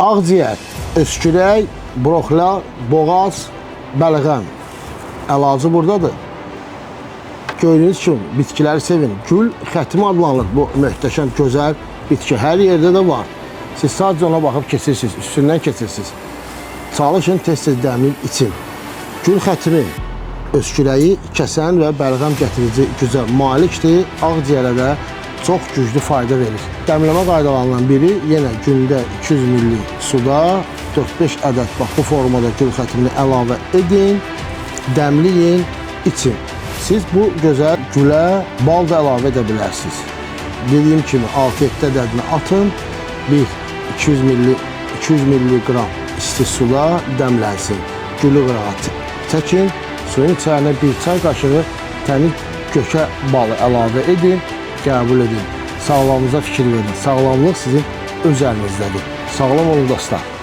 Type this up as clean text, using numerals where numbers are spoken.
Ağciyər, öskürək, broxlar, boğaz, bəlğəm əlacı buradadır. Gördüyünüz kimi bitkiləri sevin. Gül xətimi adlanır bu möhtəşəm, gözəl bitki. Hər yerdə də var. Siz sadəcə ona baxıb keçirsiniz, üstündən keçirsiniz. Çalışın tez-tez dəmir için. Gül xətimi, öskürəyi kəsən və bəlğəm gətirici gücə malikdir. Ağciyərə də çox güclü fayda verir. Dəmləmə qaydalarından biri yenə gündə 200 ml suda 4-5 ədəd bax bu formada gül xətimini əlavə edin, dəmləyin, için. Siz bu gözəl gülə bal da əlavə edə bilərsiniz. Dediyim kimi 6-7 ədədini atın, 200 mg isti suda dəmlənsin. Gülü qırağa çəkin, suyun içərinə 1 çay qaşığı təmiz kökə balı əlavə edin, qəbul edin. Sağlamlığınıza fikir verin. Sağlamlıq sizin öz əlinizdədir. Sağlam olun dostlar.